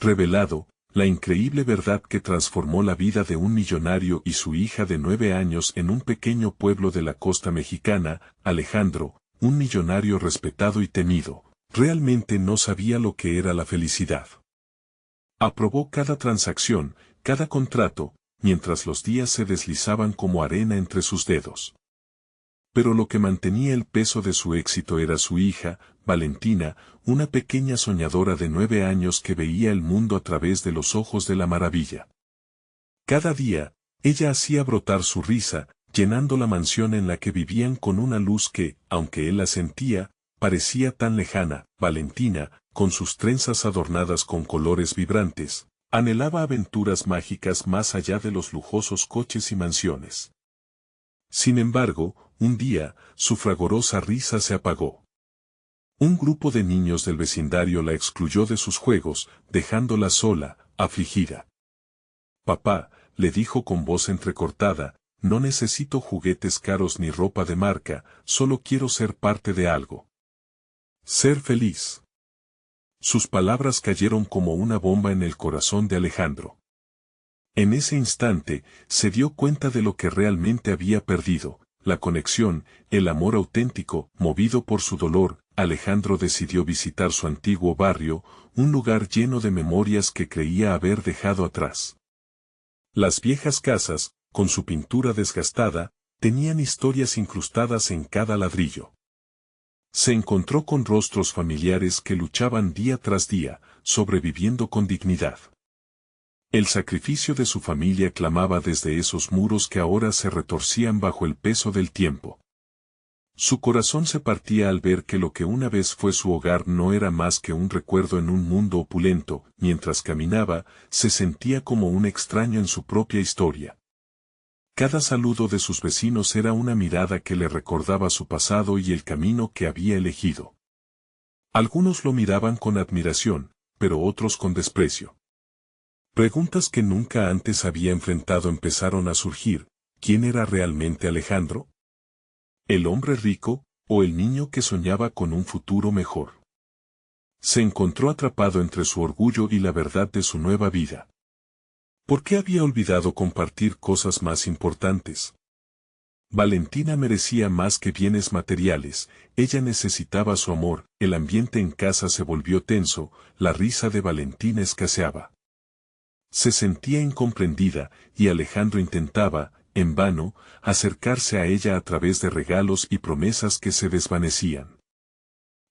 revelado la increíble verdad que transformó la vida de un millonario y su hija de 9 años en un pequeño pueblo de la costa mexicana. Alejandro, un millonario respetado y temido, realmente no sabía lo que era la felicidad. Aprobó cada transacción, cada contrato, mientras los días se deslizaban como arena entre sus dedos. Pero lo que mantenía el peso de su éxito era su hija, Valentina, una pequeña soñadora de 9 años que veía el mundo a través de los ojos de la maravilla. Cada día, ella hacía brotar su risa, llenando la mansión en la que vivían con una luz que, aunque él la sentía, parecía tan lejana. Valentina, con sus trenzas adornadas con colores vibrantes, anhelaba aventuras mágicas más allá de los lujosos coches y mansiones. Sin embargo, un día, su fragorosa risa se apagó. Un grupo de niños del vecindario la excluyó de sus juegos, dejándola sola, afligida. Papá, le dijo con voz entrecortada, no necesito juguetes caros ni ropa de marca, solo quiero ser parte de algo. Ser feliz. Sus palabras cayeron como una bomba en el corazón de Alejandro. En ese instante, se dio cuenta de lo que realmente había perdido, la conexión, el amor auténtico. Movido por su dolor, Alejandro decidió visitar su antiguo barrio, un lugar lleno de memorias que creía haber dejado atrás. Las viejas casas, con su pintura desgastada, tenían historias incrustadas en cada ladrillo. Se encontró con rostros familiares que luchaban día tras día, sobreviviendo con dignidad. El sacrificio de su familia clamaba desde esos muros que ahora se retorcían bajo el peso del tiempo. Su corazón se partía al ver que lo que una vez fue su hogar no era más que un recuerdo en un mundo opulento. Mientras caminaba, se sentía como un extraño en su propia historia. Cada saludo de sus vecinos era una mirada que le recordaba su pasado y el camino que había elegido. Algunos lo miraban con admiración, pero otros con desprecio. Preguntas que nunca antes había enfrentado empezaron a surgir. ¿Quién era realmente Alejandro? ¿El hombre rico, o el niño que soñaba con un futuro mejor? Se encontró atrapado entre su orgullo y la verdad de su nueva vida. ¿Por qué había olvidado compartir cosas más importantes? Valentina merecía más que bienes materiales, ella necesitaba su amor. El ambiente en casa se volvió tenso, la risa de Valentina escaseaba. Se sentía incomprendida, y Alejandro intentaba, en vano, acercarse a ella a través de regalos y promesas que se desvanecían.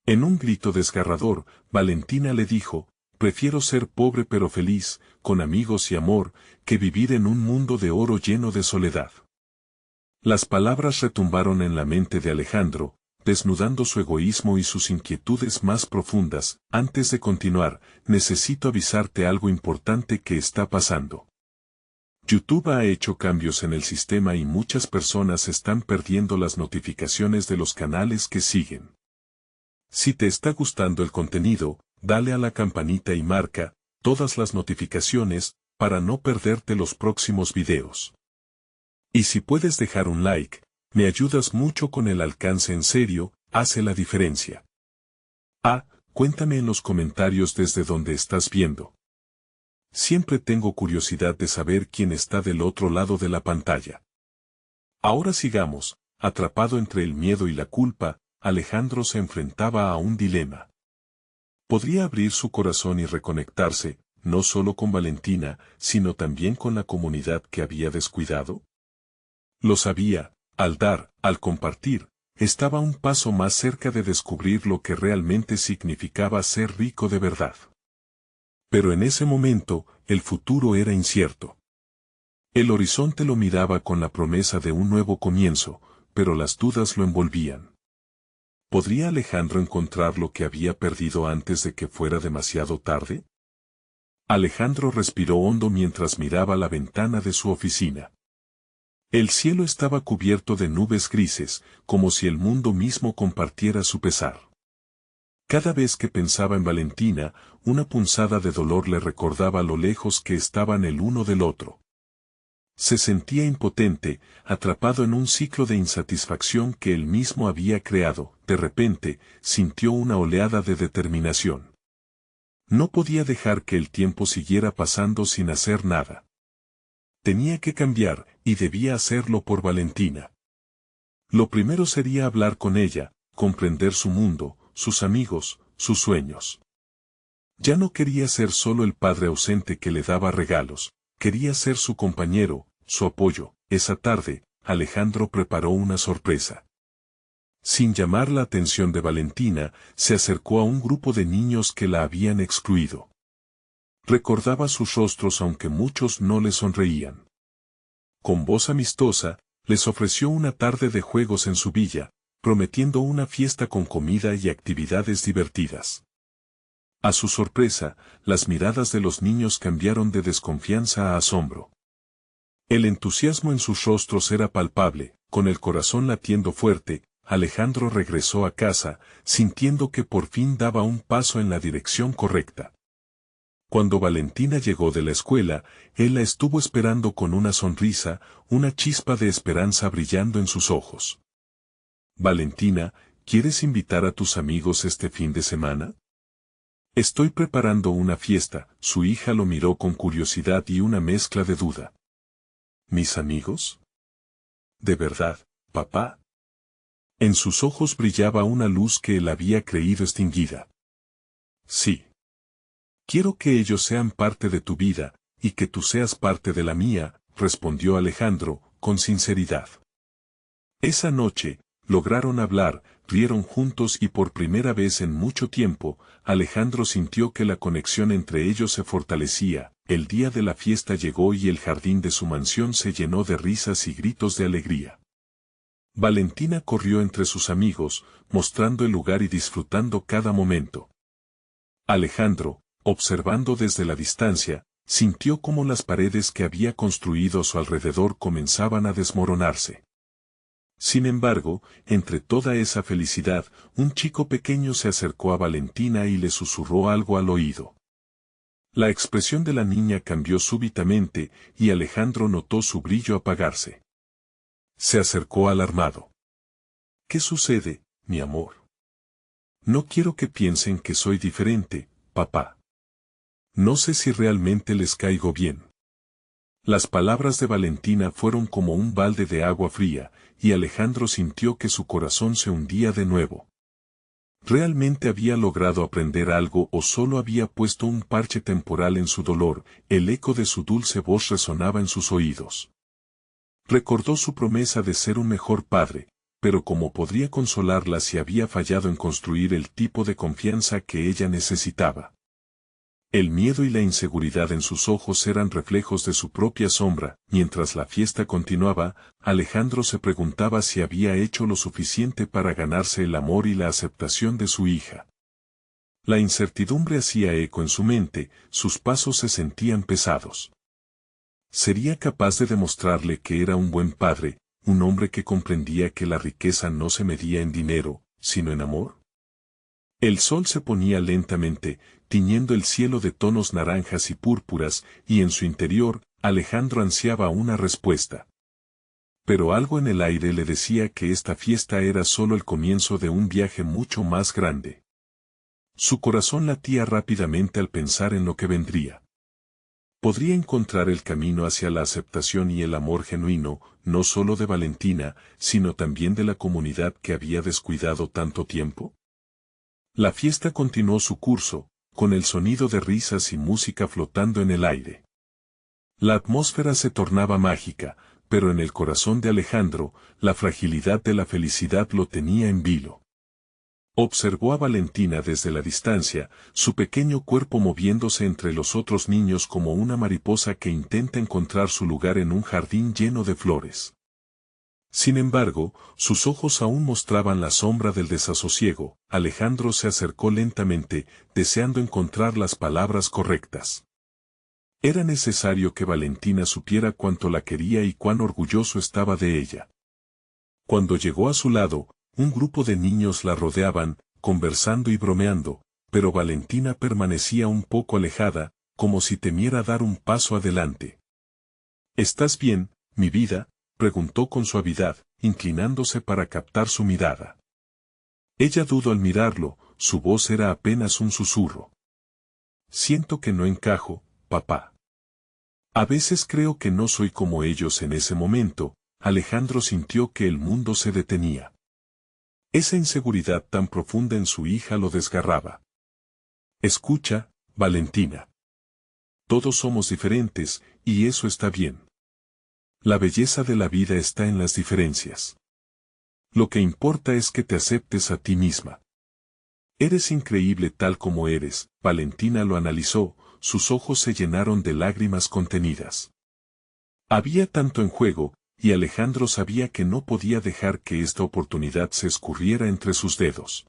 En un grito desgarrador, Valentina le dijo, prefiero ser pobre pero feliz, con amigos y amor, que vivir en un mundo de oro lleno de soledad. Las palabras retumbaron en la mente de Alejandro, desnudando su egoísmo y sus inquietudes más profundas. Antes de continuar, necesito avisarte algo importante que está pasando. YouTube ha hecho cambios en el sistema y muchas personas están perdiendo las notificaciones de los canales que siguen. Si te está gustando el contenido, dale a la campanita y marca todas las notificaciones para no perderte los próximos videos. Y si puedes dejar un like, me ayudas mucho con el alcance. En serio, hace la diferencia. Cuéntame en los comentarios desde donde estás viendo. Siempre tengo curiosidad de saber quién está del otro lado de la pantalla. Ahora sigamos. Atrapado entre el miedo y la culpa, Alejandro se enfrentaba a un dilema. Podría abrir su corazón y reconectarse, no solo con Valentina, sino también con la comunidad que había descuidado. Lo sabía, al compartir, estaba un paso más cerca de descubrir lo que realmente significaba ser rico de verdad. Pero en ese momento, el futuro era incierto. El horizonte lo miraba con la promesa de un nuevo comienzo, pero las dudas lo envolvían. ¿Podría Alejandro encontrar lo que había perdido antes de que fuera demasiado tarde? Alejandro respiró hondo mientras miraba la ventana de su oficina. El cielo estaba cubierto de nubes grises, como si el mundo mismo compartiera su pesar. Cada vez que pensaba en Valentina, una punzada de dolor le recordaba lo lejos que estaban el uno del otro. Se sentía impotente, atrapado en un ciclo de insatisfacción que él mismo había creado. De repente, sintió una oleada de determinación. No podía dejar que el tiempo siguiera pasando sin hacer nada. Tenía que cambiar, y debía hacerlo por Valentina. Lo primero sería hablar con ella, comprender su mundo, sus amigos, sus sueños. Ya no quería ser solo el padre ausente que le daba regalos, quería ser su compañero, su apoyo. Esa tarde, Alejandro preparó una sorpresa. Sin llamar la atención de Valentina, se acercó a un grupo de niños que la habían excluido. Recordaba sus rostros aunque muchos no le sonreían. Con voz amistosa, les ofreció una tarde de juegos en su villa, prometiendo una fiesta con comida y actividades divertidas. A su sorpresa, las miradas de los niños cambiaron de desconfianza a asombro. El entusiasmo en sus rostros era palpable. Con el corazón latiendo fuerte, Alejandro regresó a casa, sintiendo que por fin daba un paso en la dirección correcta. Cuando Valentina llegó de la escuela, él la estuvo esperando con una sonrisa, una chispa de esperanza brillando en sus ojos. Valentina, ¿quieres invitar a tus amigos este fin de semana? Estoy preparando una fiesta. Su hija lo miró con curiosidad y una mezcla de duda. ¿Mis amigos? ¿De verdad, papá? En sus ojos brillaba una luz que él había creído extinguida. Sí. Quiero que ellos sean parte de tu vida, y que tú seas parte de la mía, respondió Alejandro, con sinceridad. Esa noche, lograron hablar, rieron juntos y por primera vez en mucho tiempo, Alejandro sintió que la conexión entre ellos se fortalecía. El día de la fiesta llegó y el jardín de su mansión se llenó de risas y gritos de alegría. Valentina corrió entre sus amigos, mostrando el lugar y disfrutando cada momento. Alejandro, observando desde la distancia, sintió cómo las paredes que había construido a su alrededor comenzaban a desmoronarse. Sin embargo, entre toda esa felicidad, un chico pequeño se acercó a Valentina y le susurró algo al oído. La expresión de la niña cambió súbitamente, y Alejandro notó su brillo apagarse. Se acercó alarmado. ¿Qué sucede, mi amor? No quiero que piensen que soy diferente, papá. No sé si realmente les caigo bien. Las palabras de Valentina fueron como un balde de agua fría, y Alejandro sintió que su corazón se hundía de nuevo. ¿Realmente había logrado aprender algo o solo había puesto un parche temporal en su dolor? El eco de su dulce voz resonaba en sus oídos. Recordó su promesa de ser un mejor padre, pero ¿cómo podría consolarla si había fallado en construir el tipo de confianza que ella necesitaba? El miedo y la inseguridad en sus ojos eran reflejos de su propia sombra. Mientras la fiesta continuaba, Alejandro se preguntaba si había hecho lo suficiente para ganarse el amor y la aceptación de su hija. La incertidumbre hacía eco en su mente, sus pasos se sentían pesados. ¿Sería capaz de demostrarle que era un buen padre, un hombre que comprendía que la riqueza no se medía en dinero, sino en amor? El sol se ponía lentamente, tiñendo el cielo de tonos naranjas y púrpuras, y en su interior, Alejandro ansiaba una respuesta. Pero algo en el aire le decía que esta fiesta era solo el comienzo de un viaje mucho más grande. Su corazón latía rápidamente al pensar en lo que vendría. ¿Podría encontrar el camino hacia la aceptación y el amor genuino, no solo de Valentina, sino también de la comunidad que había descuidado tanto tiempo? La fiesta continuó su curso, con el sonido de risas y música flotando en el aire. La atmósfera se tornaba mágica, pero en el corazón de Alejandro, la fragilidad de la felicidad lo tenía en vilo. Observó a Valentina desde la distancia, su pequeño cuerpo moviéndose entre los otros niños como una mariposa que intenta encontrar su lugar en un jardín lleno de flores. Sin embargo, sus ojos aún mostraban la sombra del desasosiego. Alejandro se acercó lentamente, deseando encontrar las palabras correctas. Era necesario que Valentina supiera cuánto la quería y cuán orgulloso estaba de ella. Cuando llegó a su lado, un grupo de niños la rodeaban, conversando y bromeando, pero Valentina permanecía un poco alejada, como si temiera dar un paso adelante. ¿Estás bien, mi vida?, preguntó con suavidad, inclinándose para captar su mirada. Ella dudó al mirarlo, su voz era apenas un susurro. Siento que no encajo, papá. A veces creo que no soy como ellos en ese momento. Alejandro sintió que el mundo se detenía. Esa inseguridad tan profunda en su hija lo desgarraba. Escucha, Valentina. Todos somos diferentes, y eso está bien. La belleza de la vida está en las diferencias. Lo que importa es que te aceptes a ti misma. Eres increíble tal como eres. Valentina lo analizó, sus ojos se llenaron de lágrimas contenidas. Había tanto en juego, y Alejandro sabía que no podía dejar que esta oportunidad se escurriera entre sus dedos.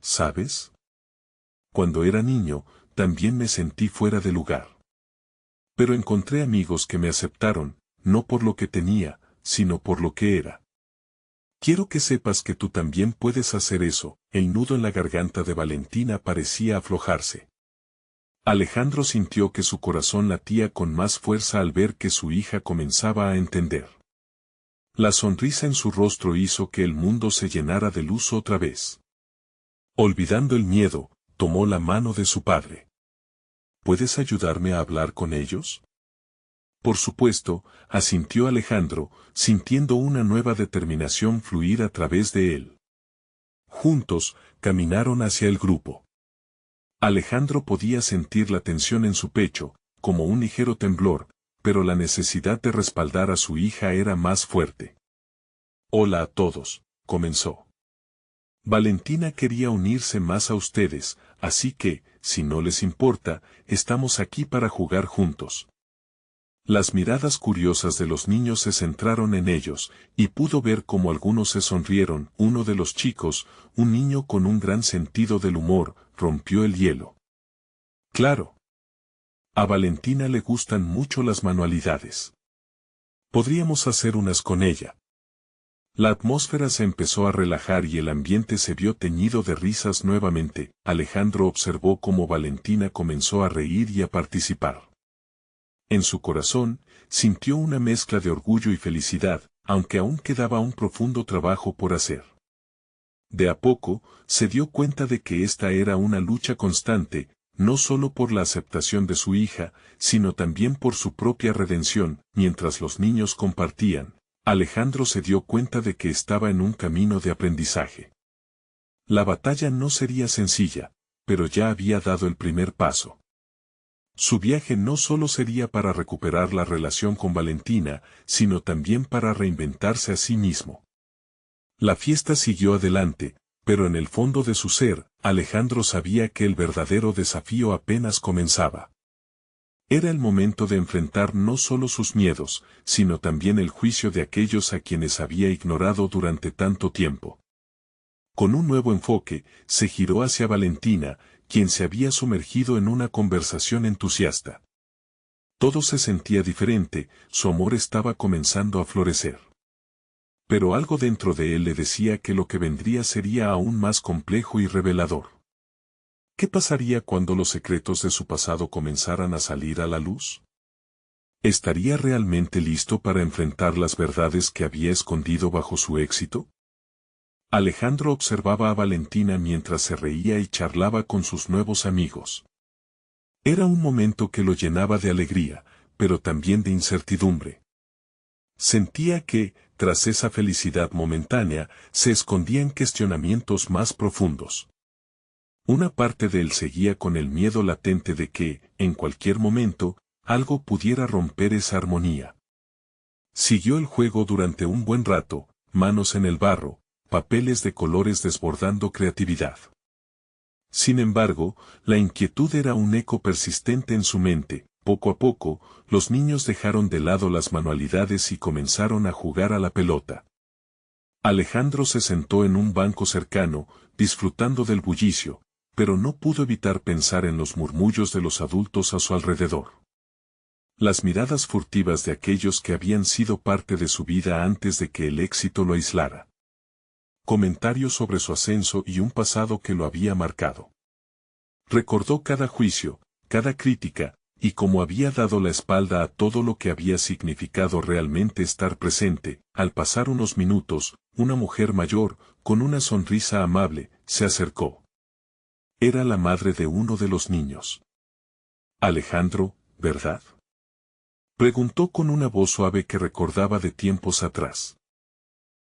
¿Sabes? Cuando era niño, también me sentí fuera de lugar. Pero encontré amigos que me aceptaron, no por lo que tenía, sino por lo que era. Quiero que sepas que tú también puedes hacer eso. El nudo en la garganta de Valentina parecía aflojarse. Alejandro sintió que su corazón latía con más fuerza al ver que su hija comenzaba a entender. La sonrisa en su rostro hizo que el mundo se llenara de luz otra vez. Olvidando el miedo, tomó la mano de su padre. ¿Puedes ayudarme a hablar con ellos? Por supuesto, asintió Alejandro, sintiendo una nueva determinación fluir a través de él. Juntos, caminaron hacia el grupo. Alejandro podía sentir la tensión en su pecho, como un ligero temblor, pero la necesidad de respaldar a su hija era más fuerte. Hola a todos, comenzó. Valentina quería unirse más a ustedes, así que, si no les importa, estamos aquí para jugar juntos. Las miradas curiosas de los niños se centraron en ellos, y pudo ver cómo algunos se sonrieron. Uno de los chicos, un niño con un gran sentido del humor, rompió el hielo. Claro. A Valentina le gustan mucho las manualidades. Podríamos hacer unas con ella. La atmósfera se empezó a relajar y el ambiente se vio teñido de risas nuevamente. Alejandro observó cómo Valentina comenzó a reír y a participar. En su corazón, sintió una mezcla de orgullo y felicidad, aunque aún quedaba un profundo trabajo por hacer. De a poco, se dio cuenta de que esta era una lucha constante, no solo por la aceptación de su hija, sino también por su propia redención. Mientras los niños compartían, Alejandro se dio cuenta de que estaba en un camino de aprendizaje. La batalla no sería sencilla, pero ya había dado el primer paso. Su viaje no solo sería para recuperar la relación con Valentina, sino también para reinventarse a sí mismo. La fiesta siguió adelante, pero en el fondo de su ser, Alejandro sabía que el verdadero desafío apenas comenzaba. Era el momento de enfrentar no solo sus miedos, sino también el juicio de aquellos a quienes había ignorado durante tanto tiempo. Con un nuevo enfoque, se giró hacia Valentina, quien se había sumergido en una conversación entusiasta. Todo se sentía diferente, su amor estaba comenzando a florecer. Pero algo dentro de él le decía que lo que vendría sería aún más complejo y revelador. ¿Qué pasaría cuando los secretos de su pasado comenzaran a salir a la luz? ¿Estaría realmente listo para enfrentar las verdades que había escondido bajo su éxito? Alejandro observaba a Valentina mientras se reía y charlaba con sus nuevos amigos. Era un momento que lo llenaba de alegría, pero también de incertidumbre. Sentía que, tras esa felicidad momentánea, se escondían cuestionamientos más profundos. Una parte de él seguía con el miedo latente de que, en cualquier momento, algo pudiera romper esa armonía. Siguió el juego durante un buen rato, manos en el barro, papeles de colores desbordando creatividad. Sin embargo, la inquietud era un eco persistente en su mente. Poco a poco, los niños dejaron de lado las manualidades y comenzaron a jugar a la pelota. Alejandro se sentó en un banco cercano, disfrutando del bullicio, pero no pudo evitar pensar en los murmullos de los adultos a su alrededor. Las miradas furtivas de aquellos que habían sido parte de su vida antes de que el éxito lo aislara. Comentarios sobre su ascenso y un pasado que lo había marcado. Recordó cada juicio, cada crítica, y cómo había dado la espalda a todo lo que había significado realmente estar presente. Al pasar unos minutos, una mujer mayor, con una sonrisa amable, se acercó. Era la madre de uno de los niños. Alejandro, ¿verdad? Preguntó con una voz suave que recordaba de tiempos atrás.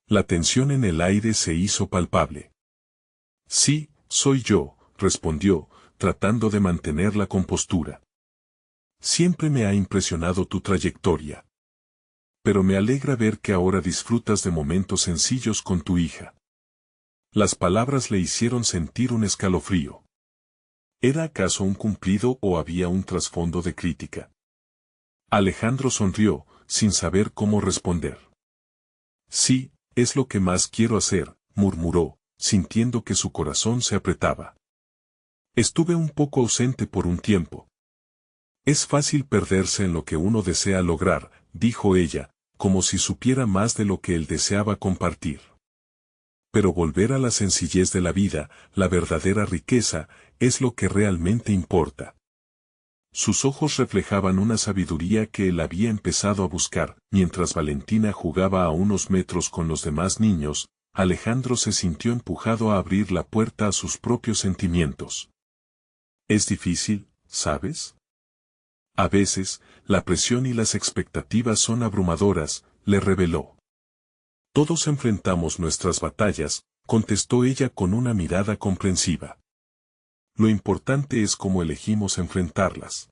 La tensión en el aire se hizo palpable. Sí, soy yo, respondió, tratando de mantener la compostura. Siempre me ha impresionado tu trayectoria. Pero me alegra ver que ahora disfrutas de momentos sencillos con tu hija. Las palabras le hicieron sentir un escalofrío. ¿Era acaso un cumplido o había un trasfondo de crítica? Alejandro sonrió, sin saber cómo responder. Sí, es lo que más quiero hacer, murmuró, sintiendo que su corazón se apretaba. Estuve un poco ausente por un tiempo. Es fácil perderse en lo que uno desea lograr, dijo ella, como si supiera más de lo que él deseaba compartir. Pero volver a la sencillez de la vida, la verdadera riqueza, es lo que realmente importa. Sus ojos reflejaban una sabiduría que él había empezado a buscar. Mientras Valentina jugaba a unos metros con los demás niños, Alejandro se sintió empujado a abrir la puerta a sus propios sentimientos. Es difícil, ¿sabes? A veces, la presión y las expectativas son abrumadoras, le reveló. Todos enfrentamos nuestras batallas, contestó ella con una mirada comprensiva. Lo importante es cómo elegimos enfrentarlas.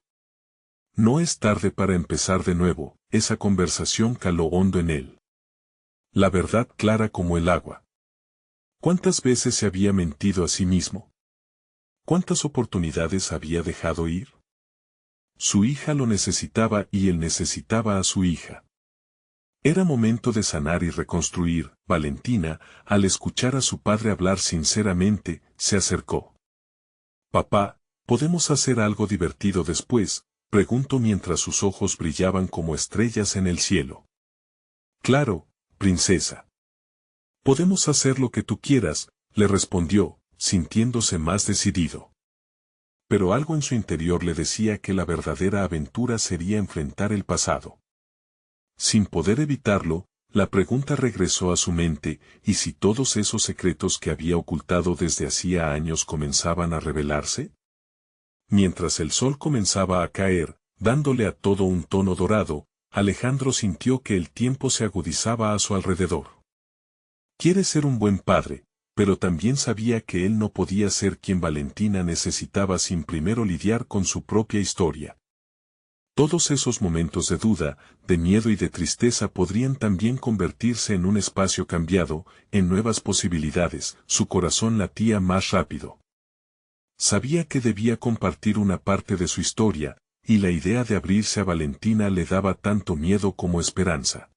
No es tarde para empezar de nuevo, esa conversación caló hondo en él. La verdad clara como el agua. ¿Cuántas veces se había mentido a sí mismo? ¿Cuántas oportunidades había dejado ir? Su hija lo necesitaba y él necesitaba a su hija. Era momento de sanar y reconstruir. Valentina, al escuchar a su padre hablar sinceramente, se acercó. Papá, ¿podemos hacer algo divertido después?, preguntó mientras sus ojos brillaban como estrellas en el cielo. Claro, princesa. Podemos hacer lo que tú quieras, le respondió, sintiéndose más decidido. Pero algo en su interior le decía que la verdadera aventura sería enfrentar el pasado. Sin poder evitarlo, la pregunta regresó a su mente, ¿y si todos esos secretos que había ocultado desde hacía años comenzaban a revelarse? Mientras el sol comenzaba a caer, dándole a todo un tono dorado, Alejandro sintió que el tiempo se agudizaba a su alrededor. Quiere ser un buen padre, pero también sabía que él no podía ser quien Valentina necesitaba sin primero lidiar con su propia historia. Todos esos momentos de duda, de miedo y de tristeza podrían también convertirse en un espacio cambiado, en nuevas posibilidades. Su corazón latía más rápido. Sabía que debía compartir una parte de su historia, y la idea de abrirse a Valentina le daba tanto miedo como esperanza.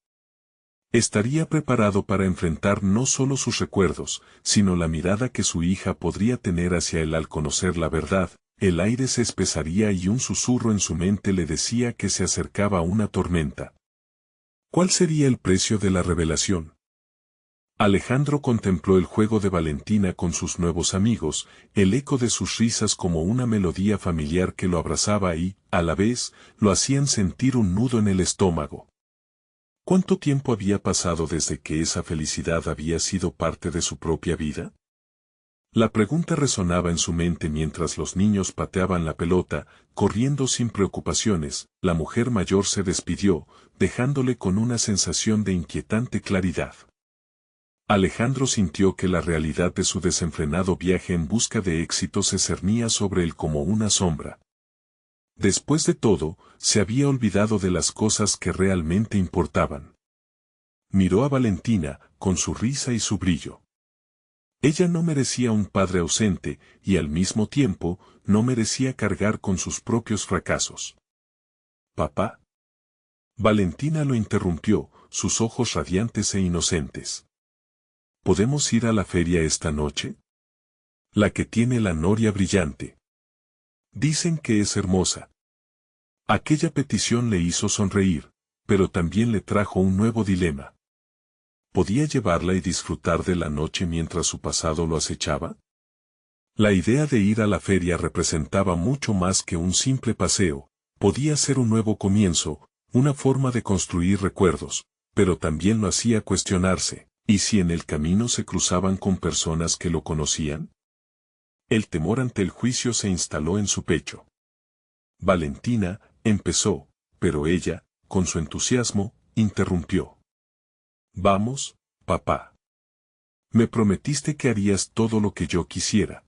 Estaría preparado para enfrentar no solo sus recuerdos, sino la mirada que su hija podría tener hacia él al conocer la verdad. El aire se espesaría y un susurro en su mente le decía que se acercaba una tormenta. ¿Cuál sería el precio de la revelación? Alejandro contempló el juego de Valentina con sus nuevos amigos, el eco de sus risas como una melodía familiar que lo abrazaba y, a la vez, lo hacían sentir un nudo en el estómago. ¿Cuánto tiempo había pasado desde que esa felicidad había sido parte de su propia vida? La pregunta resonaba en su mente mientras los niños pateaban la pelota, corriendo sin preocupaciones. La mujer mayor se despidió, dejándole con una sensación de inquietante claridad. Alejandro sintió que la realidad de su desenfrenado viaje en busca de éxito se cernía sobre él como una sombra. Después de todo, se había olvidado de las cosas que realmente importaban. Miró a Valentina, con su risa y su brillo. Ella no merecía un padre ausente, y al mismo tiempo, no merecía cargar con sus propios fracasos. ¿Papá? Valentina lo interrumpió, sus ojos radiantes e inocentes. ¿Podemos ir a la feria esta noche? La que tiene la noria brillante. Dicen que es hermosa. Aquella petición le hizo sonreír, pero también le trajo un nuevo dilema. ¿Podía llevarla y disfrutar de la noche mientras su pasado lo acechaba? La idea de ir a la feria representaba mucho más que un simple paseo, podía ser un nuevo comienzo, una forma de construir recuerdos, pero también lo hacía cuestionarse, ¿y si en el camino se cruzaban con personas que lo conocían? El temor ante el juicio se instaló en su pecho. Valentina empezó, pero ella, con su entusiasmo, interrumpió. Vamos, papá. Me prometiste que harías todo lo que yo quisiera.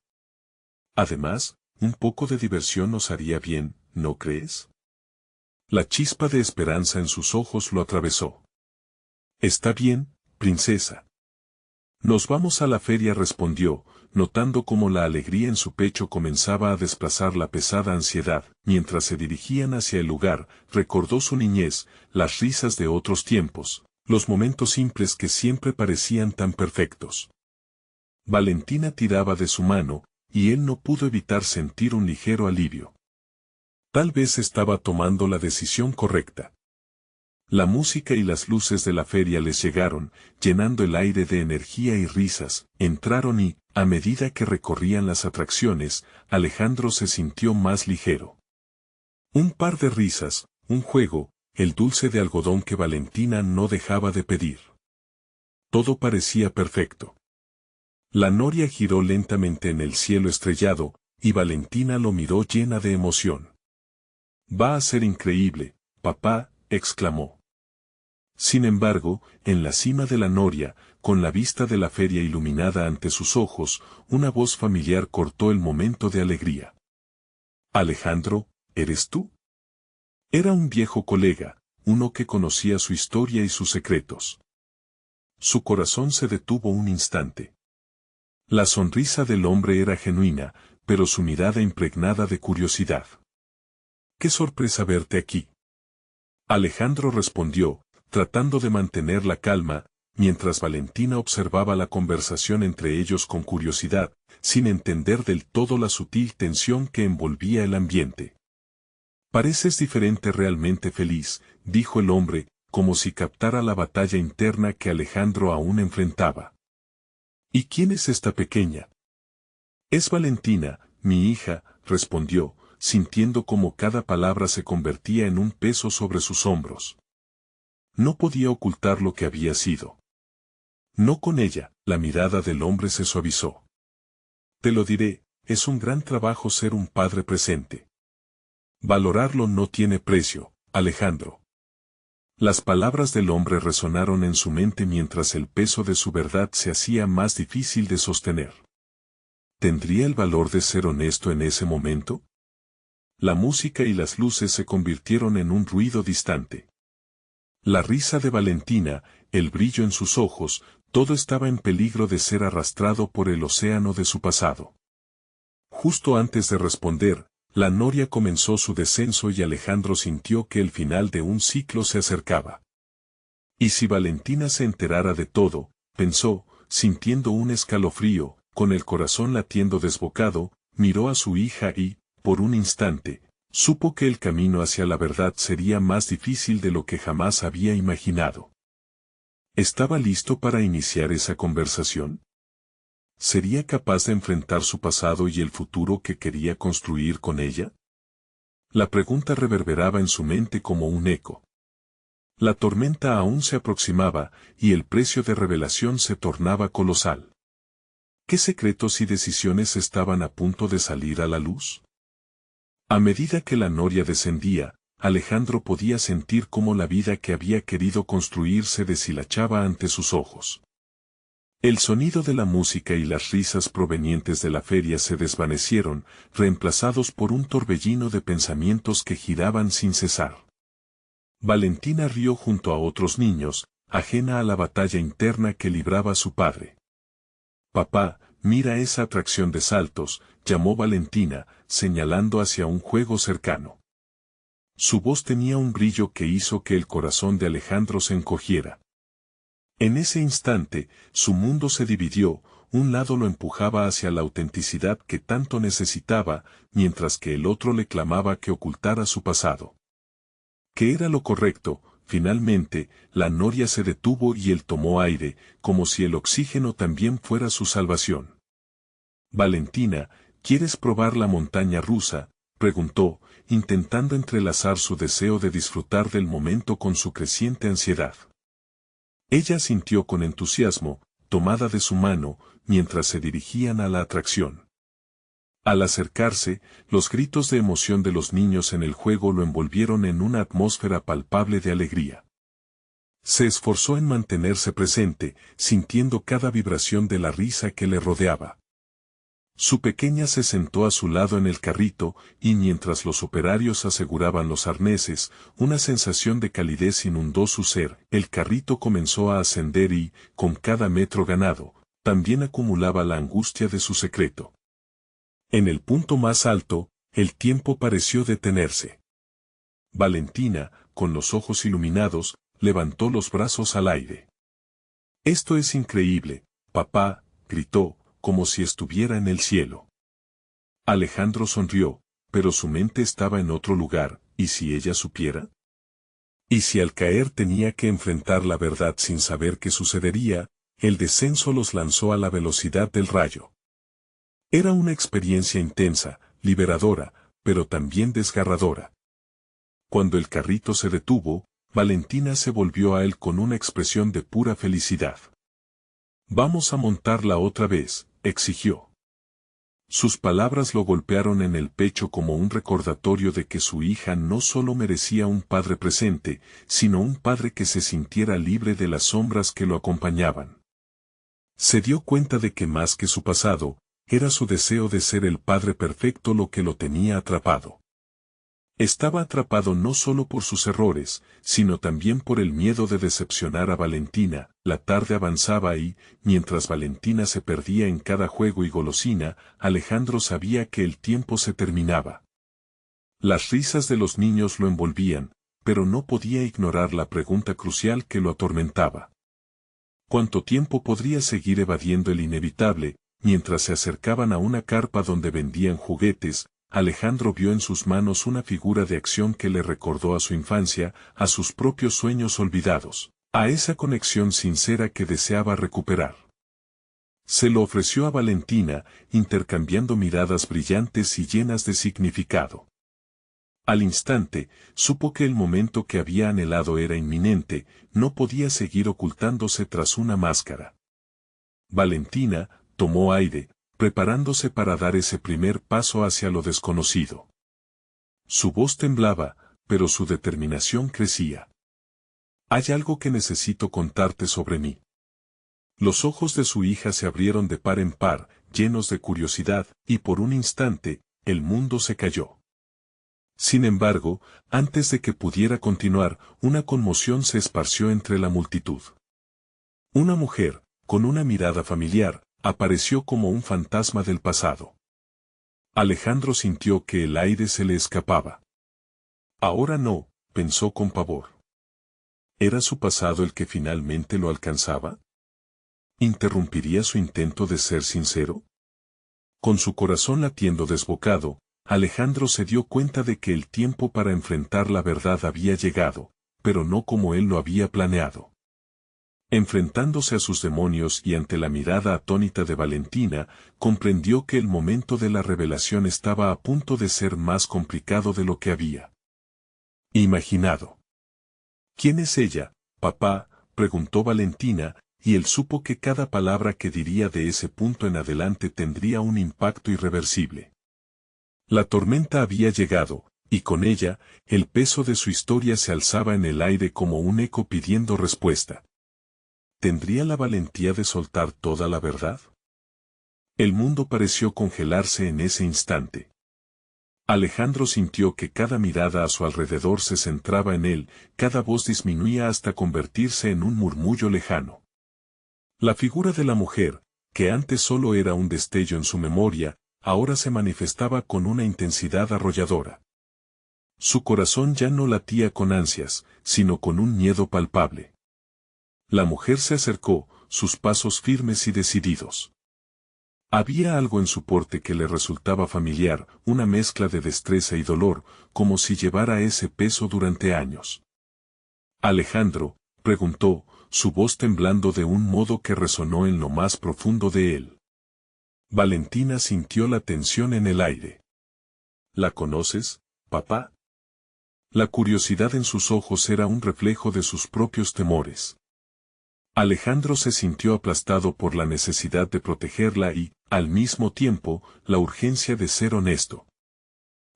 Además, un poco de diversión nos haría bien, ¿no crees? La chispa de esperanza en sus ojos lo atravesó. Está bien, princesa. Nos vamos a la feria, respondió, notando cómo la alegría en su pecho comenzaba a desplazar la pesada ansiedad. Mientras se dirigían hacia el lugar, recordó su niñez, las risas de otros tiempos, los momentos simples que siempre parecían tan perfectos. Valentina tiraba de su mano, y él no pudo evitar sentir un ligero alivio. Tal vez estaba tomando la decisión correcta. La música y las luces de la feria les llegaron, llenando el aire de energía y risas. Entraron y, a medida que recorrían las atracciones, Alejandro se sintió más ligero. Un par de risas, un juego, el dulce de algodón que Valentina no dejaba de pedir. Todo parecía perfecto. La noria giró lentamente en el cielo estrellado, y Valentina lo miró llena de emoción. «Va a ser increíble, papá», exclamó. Sin embargo, en la cima de la noria, con la vista de la feria iluminada ante sus ojos, una voz familiar cortó el momento de alegría. «Alejandro, ¿eres tú?» Era un viejo colega, uno que conocía su historia y sus secretos. Su corazón se detuvo un instante. La sonrisa del hombre era genuina, pero su mirada impregnada de curiosidad. «Qué sorpresa verte aquí». Alejandro respondió, tratando de mantener la calma, mientras Valentina observaba la conversación entre ellos con curiosidad, sin entender del todo la sutil tensión que envolvía el ambiente. «Pareces diferente, realmente feliz», dijo el hombre, como si captara la batalla interna que Alejandro aún enfrentaba. «¿Y quién es esta pequeña?» «Es Valentina, mi hija», respondió, sintiendo como cada palabra se convertía en un peso sobre sus hombros. No podía ocultar lo que había sido. «No con ella», la mirada del hombre se suavizó. «Te lo diré, es un gran trabajo ser un padre presente. Valorarlo no tiene precio, Alejandro». Las palabras del hombre resonaron en su mente mientras el peso de su verdad se hacía más difícil de sostener. ¿Tendría el valor de ser honesto en ese momento? La música y las luces se convirtieron en un ruido distante. La risa de Valentina, el brillo en sus ojos, todo estaba en peligro de ser arrastrado por el océano de su pasado. Justo antes de responder, la noria comenzó su descenso y Alejandro sintió que el final de un ciclo se acercaba. ¿Y si Valentina se enterara de todo?, pensó, sintiendo un escalofrío, con el corazón latiendo desbocado, miró a su hija y, por un instante, supo que el camino hacia la verdad sería más difícil de lo que jamás había imaginado. ¿Estaba listo para iniciar esa conversación? ¿Sería capaz de enfrentar su pasado y el futuro que quería construir con ella? La pregunta reverberaba en su mente como un eco. La tormenta aún se aproximaba, y el precio de revelación se tornaba colosal. ¿Qué secretos y decisiones estaban a punto de salir a la luz? A medida que la noria descendía, Alejandro podía sentir cómo la vida que había querido construir se deshilachaba ante sus ojos. El sonido de la música y las risas provenientes de la feria se desvanecieron, reemplazados por un torbellino de pensamientos que giraban sin cesar. Valentina rió junto a otros niños, ajena a la batalla interna que libraba su padre. «Papá, mira esa atracción de saltos», llamó Valentina, señalando hacia un juego cercano. Su voz tenía un brillo que hizo que el corazón de Alejandro se encogiera. En ese instante, su mundo se dividió, un lado lo empujaba hacia la autenticidad que tanto necesitaba, mientras que el otro le clamaba que ocultara su pasado. ¿Qué era lo correcto? Finalmente, la noria se detuvo y él tomó aire, como si el oxígeno también fuera su salvación. «Valentina, ¿quieres probar la montaña rusa?», preguntó, intentando entrelazar su deseo de disfrutar del momento con su creciente ansiedad. Ella sintió con entusiasmo, tomada de su mano, mientras se dirigían a la atracción. Al acercarse, los gritos de emoción de los niños en el juego lo envolvieron en una atmósfera palpable de alegría. Se esforzó en mantenerse presente, sintiendo cada vibración de la risa que le rodeaba. Su pequeña se sentó a su lado en el carrito, y mientras los operarios aseguraban los arneses, una sensación de calidez inundó su ser. El carrito comenzó a ascender y, con cada metro ganado, también acumulaba la angustia de su secreto. En el punto más alto, el tiempo pareció detenerse. Valentina, con los ojos iluminados, levantó los brazos al aire. «Esto es increíble, papá», gritó, como si estuviera en el cielo. Alejandro sonrió, pero su mente estaba en otro lugar. ¿Y si ella supiera? ¿Y si al caer tenía que enfrentar la verdad sin saber qué sucedería? El descenso los lanzó a la velocidad del rayo. Era una experiencia intensa, liberadora, pero también desgarradora. Cuando el carrito se detuvo, Valentina se volvió a él con una expresión de pura felicidad. «Vamos a montarla otra vez», exigió. Sus palabras lo golpearon en el pecho como un recordatorio de que su hija no solo merecía un padre presente, sino un padre que se sintiera libre de las sombras que lo acompañaban. Se dio cuenta de que más que su pasado, era su deseo de ser el padre perfecto lo que lo tenía atrapado. Estaba atrapado no solo por sus errores, sino también por el miedo de decepcionar a Valentina. La tarde avanzaba y, mientras Valentina se perdía en cada juego y golosina, Alejandro sabía que el tiempo se terminaba. Las risas de los niños lo envolvían, pero no podía ignorar la pregunta crucial que lo atormentaba. ¿Cuánto tiempo podría seguir evadiendo el inevitable? Mientras se acercaban a una carpa donde vendían juguetes, Alejandro vio en sus manos una figura de acción que le recordó a su infancia, a sus propios sueños olvidados, a esa conexión sincera que deseaba recuperar. Se lo ofreció a Valentina, intercambiando miradas brillantes y llenas de significado. Al instante, supo que el momento que había anhelado era inminente, no podía seguir ocultándose tras una máscara. Valentina tomó aire, preparándose para dar ese primer paso hacia lo desconocido. Su voz temblaba, pero su determinación crecía. «Hay algo que necesito contarte sobre mí». Los ojos de su hija se abrieron de par en par, llenos de curiosidad, y por un instante, el mundo se cayó. Sin embargo, antes de que pudiera continuar, una conmoción se esparció entre la multitud. Una mujer, con una mirada familiar, apareció como un fantasma del pasado. Alejandro sintió que el aire se le escapaba. Ahora no, pensó con pavor. ¿Era su pasado el que finalmente lo alcanzaba? ¿Interrumpiría su intento de ser sincero? Con su corazón latiendo desbocado, Alejandro se dio cuenta de que el tiempo para enfrentar la verdad había llegado, pero no como él lo había planeado. Enfrentándose a sus demonios y ante la mirada atónita de Valentina, comprendió que el momento de la revelación estaba a punto de ser más complicado de lo que había imaginado. «¿Quién es ella, papá?», preguntó Valentina, y él supo que cada palabra que diría de ese punto en adelante tendría un impacto irreversible. La tormenta había llegado, y con ella, el peso de su historia se alzaba en el aire como un eco pidiendo respuesta. ¿Tendría la valentía de soltar toda la verdad? El mundo pareció congelarse en ese instante. Alejandro sintió que cada mirada a su alrededor se centraba en él, cada voz disminuía hasta convertirse en un murmullo lejano. La figura de la mujer, que antes solo era un destello en su memoria, ahora se manifestaba con una intensidad arrolladora. Su corazón ya no latía con ansias, sino con un miedo palpable. La mujer se acercó, sus pasos firmes y decididos. Había algo en su porte que le resultaba familiar, una mezcla de destreza y dolor, como si llevara ese peso durante años. «Alejandro», preguntó, su voz temblando de un modo que resonó en lo más profundo de él. Valentina sintió la tensión en el aire. «¿La conoces, papá?». La curiosidad en sus ojos era un reflejo de sus propios temores. Alejandro se sintió aplastado por la necesidad de protegerla y, al mismo tiempo, la urgencia de ser honesto.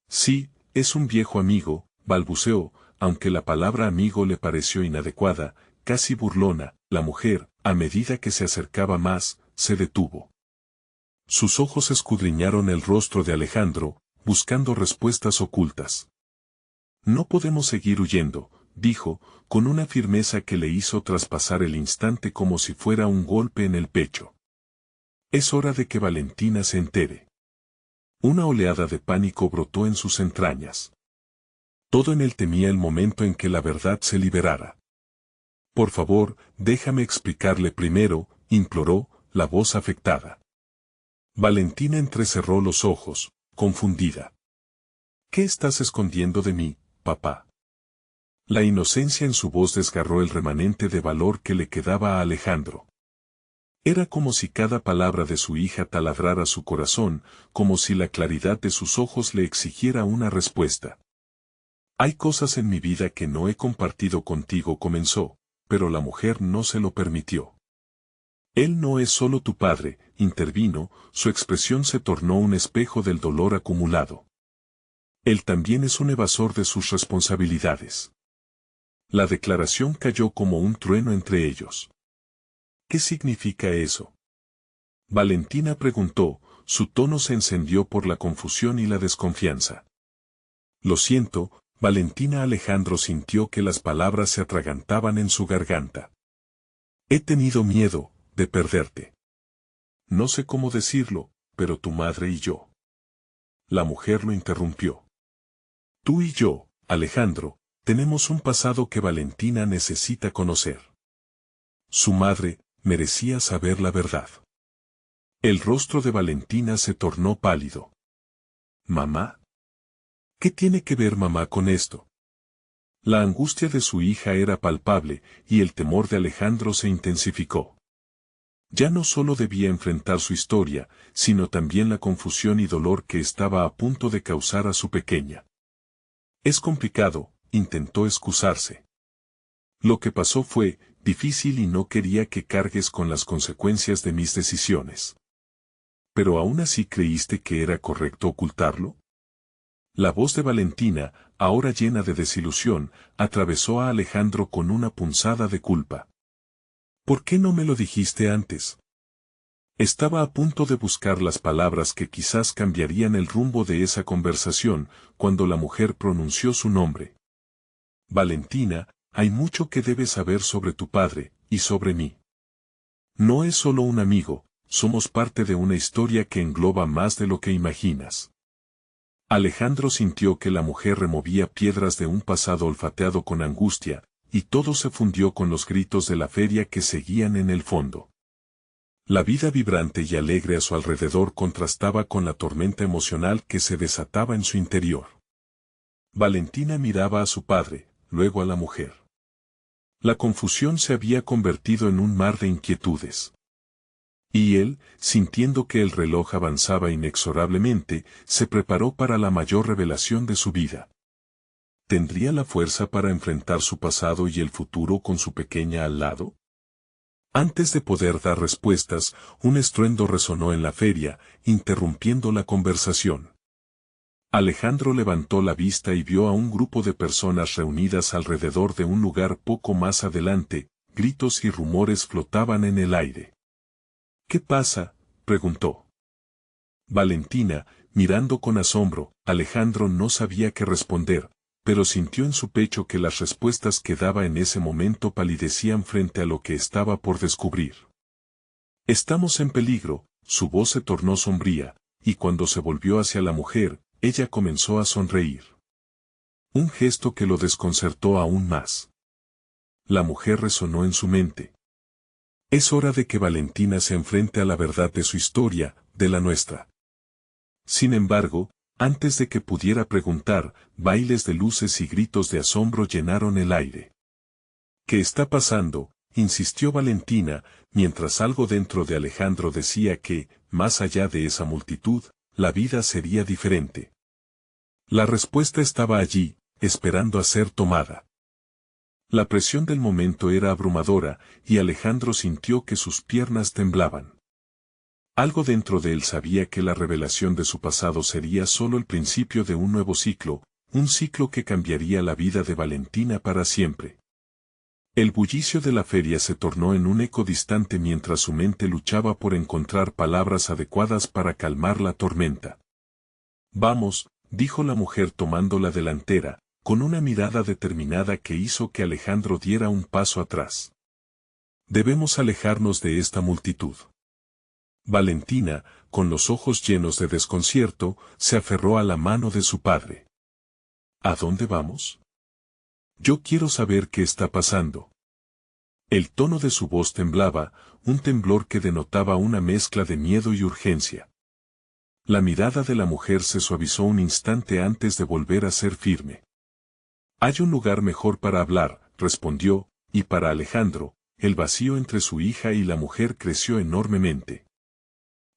Sí, es un viejo amigo, balbuceó, aunque la palabra amigo le pareció inadecuada, casi burlona. La mujer, a medida que se acercaba más, se detuvo. Sus ojos escudriñaron el rostro de Alejandro, buscando respuestas ocultas. No podemos seguir huyendo, dijo, con una firmeza que le hizo traspasar el instante como si fuera un golpe en el pecho. Es hora de que Valentina se entere. Una oleada de pánico brotó en sus entrañas. Todo en él temía el momento en que la verdad se liberara. Por favor, déjame explicarle primero, imploró, la voz afectada. Valentina entrecerró los ojos, confundida. ¿Qué estás escondiendo de mí, papá? La inocencia en su voz desgarró el remanente de valor que le quedaba a Alejandro. Era como si cada palabra de su hija taladrara su corazón, como si la claridad de sus ojos le exigiera una respuesta. Hay cosas en mi vida que no he compartido contigo, comenzó, pero la mujer no se lo permitió. Él no es solo tu padre, intervino, su expresión se tornó un espejo del dolor acumulado. Él también es un evasor de sus responsabilidades. La declaración cayó como un trueno entre ellos. ¿Qué significa eso? Valentina preguntó, su tono se encendió por la confusión y la desconfianza. Lo siento, Valentina. Alejandro sintió que las palabras se atragantaban en su garganta. He tenido miedo de perderte. No sé cómo decirlo, pero tu madre y yo. La mujer lo interrumpió. Tú y yo, Alejandro, tenemos un pasado que Valentina necesita conocer. Su madre merecía saber la verdad. El rostro de Valentina se tornó pálido. ¿Mamá? ¿Qué tiene que ver mamá con esto? La angustia de su hija era palpable, y el temor de Alejandro se intensificó. Ya no solo debía enfrentar su historia, sino también la confusión y dolor que estaba a punto de causar a su pequeña. Es complicado, intentó excusarse. Lo que pasó fue difícil y no quería que cargues con las consecuencias de mis decisiones. ¿Pero aún así creíste que era correcto ocultarlo? La voz de Valentina, ahora llena de desilusión, atravesó a Alejandro con una punzada de culpa. ¿Por qué no me lo dijiste antes? Estaba a punto de buscar las palabras que quizás cambiarían el rumbo de esa conversación, cuando la mujer pronunció su nombre. Valentina, hay mucho que debes saber sobre tu padre, y sobre mí. No es solo un amigo, somos parte de una historia que engloba más de lo que imaginas. Alejandro sintió que la mujer removía piedras de un pasado olfateado con angustia, y todo se fundió con los gritos de la feria que seguían en el fondo. La vida vibrante y alegre a su alrededor contrastaba con la tormenta emocional que se desataba en su interior. Valentina miraba a su padre, luego a la mujer. La confusión se había convertido en un mar de inquietudes. Y él, sintiendo que el reloj avanzaba inexorablemente, se preparó para la mayor revelación de su vida. ¿Tendría la fuerza para enfrentar su pasado y el futuro con su pequeña al lado? Antes de poder dar respuestas, un estruendo resonó en la feria, interrumpiendo la conversación. Alejandro levantó la vista y vio a un grupo de personas reunidas alrededor de un lugar poco más adelante, gritos y rumores flotaban en el aire. ¿Qué pasa?, preguntó. Valentina, mirando con asombro, Alejandro no sabía qué responder, pero sintió en su pecho que las respuestas que daba en ese momento palidecían frente a lo que estaba por descubrir. Estamos en peligro, su voz se tornó sombría, y cuando se volvió hacia la mujer, ella comenzó a sonreír. Un gesto que lo desconcertó aún más. La mujer resonó en su mente. Es hora de que Valentina se enfrente a la verdad de su historia, de la nuestra. Sin embargo, antes de que pudiera preguntar, bailes de luces y gritos de asombro llenaron el aire. ¿Qué está pasando?, insistió Valentina, mientras algo dentro de Alejandro decía que, más allá de esa multitud, la vida sería diferente. La respuesta estaba allí, esperando a ser tomada. La presión del momento era abrumadora, y Alejandro sintió que sus piernas temblaban. Algo dentro de él sabía que la revelación de su pasado sería solo el principio de un nuevo ciclo, un ciclo que cambiaría la vida de Valentina para siempre. El bullicio de la feria se tornó en un eco distante mientras su mente luchaba por encontrar palabras adecuadas para calmar la tormenta. Vamos, dijo la mujer tomando la delantera, con una mirada determinada que hizo que Alejandro diera un paso atrás. Debemos alejarnos de esta multitud. Valentina, con los ojos llenos de desconcierto, se aferró a la mano de su padre. ¿A dónde vamos? Yo quiero saber qué está pasando. El tono de su voz temblaba, un temblor que denotaba una mezcla de miedo y urgencia. La mirada de la mujer se suavizó un instante antes de volver a ser firme. Hay un lugar mejor para hablar, respondió, y para Alejandro, el vacío entre su hija y la mujer creció enormemente.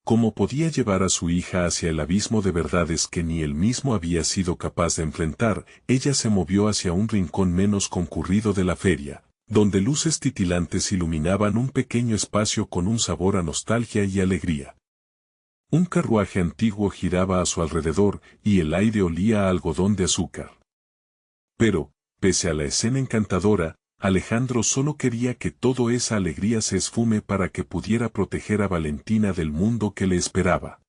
¿Cómo podía llevar a su hija hacia el abismo de verdades que ni él mismo había sido capaz de enfrentar? Ella se movió hacia un rincón menos concurrido de la feria, donde luces titilantes iluminaban un pequeño espacio con un sabor a nostalgia y alegría. Un carruaje antiguo giraba a su alrededor y el aire olía a algodón de azúcar. Pero, pese a la escena encantadora, Alejandro solo quería que toda esa alegría se esfume para que pudiera proteger a Valentina del mundo que le esperaba.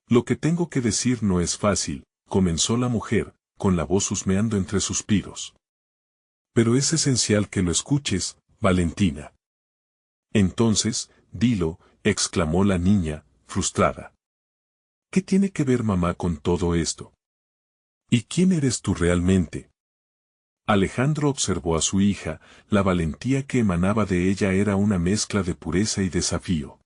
Lo que tengo que decir no es fácil, comenzó la mujer, con la voz husmeando entre suspiros. Pero es esencial que lo escuches, Valentina. Entonces, dilo, exclamó la niña, frustrada. ¿Qué tiene que ver mamá con todo esto? ¿Y quién eres tú realmente? Alejandro observó a su hija, la valentía que emanaba de ella era una mezcla de pureza y desafío.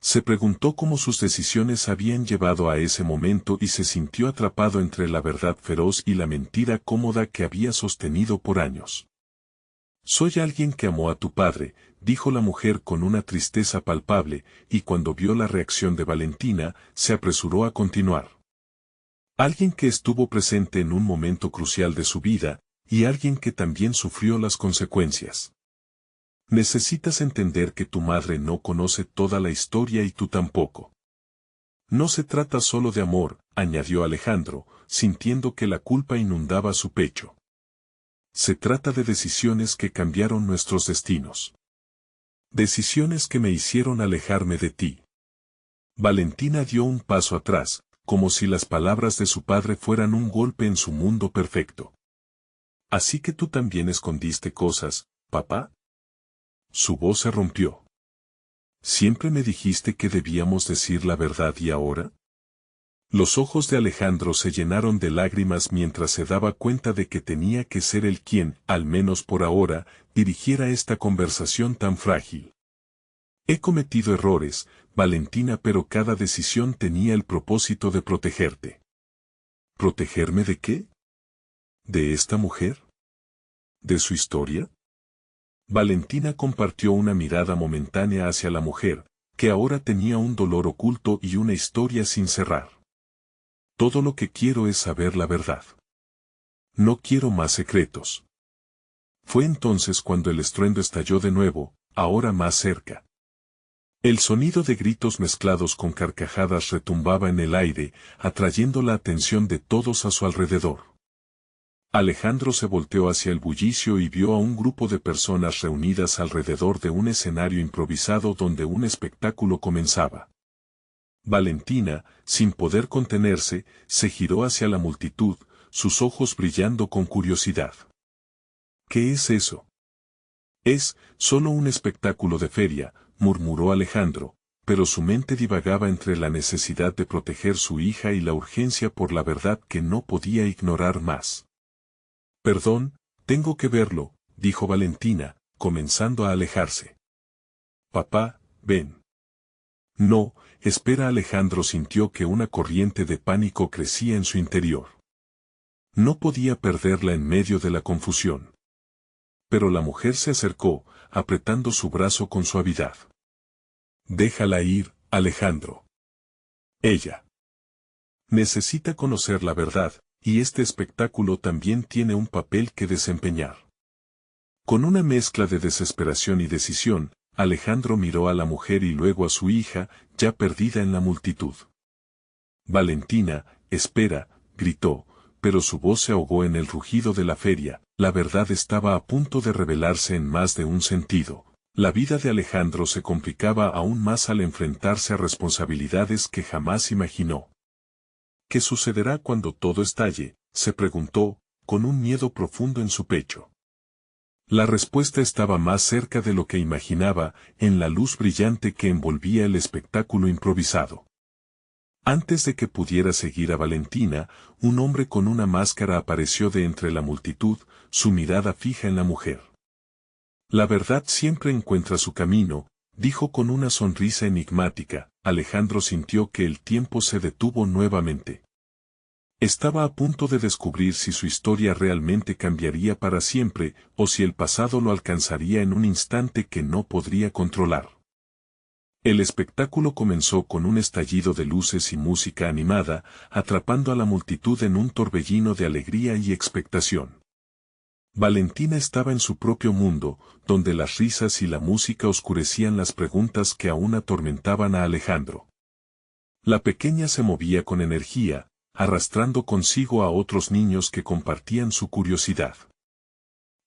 Se preguntó cómo sus decisiones habían llevado a ese momento y se sintió atrapado entre la verdad feroz y la mentira cómoda que había sostenido por años. Soy alguien que amó a tu padre, dijo la mujer con una tristeza palpable, y cuando vio la reacción de Valentina, se apresuró a continuar. Alguien que estuvo presente en un momento crucial de su vida, y alguien que también sufrió las consecuencias. Necesitas entender que tu madre no conoce toda la historia y tú tampoco. No se trata solo de amor, añadió Alejandro, sintiendo que la culpa inundaba su pecho. Se trata de decisiones que cambiaron nuestros destinos. Decisiones que me hicieron alejarme de ti. Valentina dio un paso atrás, como si las palabras de su padre fueran un golpe en su mundo perfecto. ¿Así que tú también escondiste cosas, papá? Su voz se rompió. ¿Siempre me dijiste que debíamos decir la verdad y ahora? Los ojos de Alejandro se llenaron de lágrimas mientras se daba cuenta de que tenía que ser él quien, al menos por ahora, dirigiera esta conversación tan frágil. He cometido errores, Valentina, pero cada decisión tenía el propósito de protegerte. ¿Protegerme de qué? ¿De esta mujer? ¿De su historia? Valentina compartió una mirada momentánea hacia la mujer, que ahora tenía un dolor oculto y una historia sin cerrar. Todo lo que quiero es saber la verdad. No quiero más secretos. Fue entonces cuando el estruendo estalló de nuevo, ahora más cerca. El sonido de gritos mezclados con carcajadas retumbaba en el aire, atrayendo la atención de todos a su alrededor. Alejandro se volteó hacia el bullicio y vio a un grupo de personas reunidas alrededor de un escenario improvisado donde un espectáculo comenzaba. Valentina, sin poder contenerse, se giró hacia la multitud, sus ojos brillando con curiosidad. ¿Qué es eso? Es solo un espectáculo de feria, murmuró Alejandro, pero su mente divagaba entre la necesidad de proteger su hija y la urgencia por la verdad que no podía ignorar más. Perdón, tengo que verlo, dijo Valentina, comenzando a alejarse. Papá, ven. No, espera. Alejandro sintió que una corriente de pánico crecía en su interior. No podía perderla en medio de la confusión. Pero la mujer se acercó, apretando su brazo con suavidad. Déjala ir, Alejandro. Ella necesita conocer la verdad, y este espectáculo también tiene un papel que desempeñar. Con una mezcla de desesperación y decisión, Alejandro miró a la mujer y luego a su hija, ya perdida en la multitud. Valentina, espera, gritó, pero su voz se ahogó en el rugido de la feria. La verdad estaba a punto de revelarse en más de un sentido. La vida de Alejandro se complicaba aún más al enfrentarse a responsabilidades que jamás imaginó. ¿Qué sucederá cuando todo estalle?, se preguntó, con un miedo profundo en su pecho. La respuesta estaba más cerca de lo que imaginaba, en la luz brillante que envolvía el espectáculo improvisado. Antes de que pudiera seguir a Valentina, un hombre con una máscara apareció de entre la multitud, su mirada fija en la mujer. La verdad siempre encuentra su camino, dijo con una sonrisa enigmática. Alejandro sintió que el tiempo se detuvo nuevamente. Estaba a punto de descubrir si su historia realmente cambiaría para siempre, o si el pasado lo alcanzaría en un instante que no podría controlar. El espectáculo comenzó con un estallido de luces y música animada, atrapando a la multitud en un torbellino de alegría y expectación. Valentina estaba en su propio mundo, donde las risas y la música oscurecían las preguntas que aún atormentaban a Alejandro. La pequeña se movía con energía, arrastrando consigo a otros niños que compartían su curiosidad.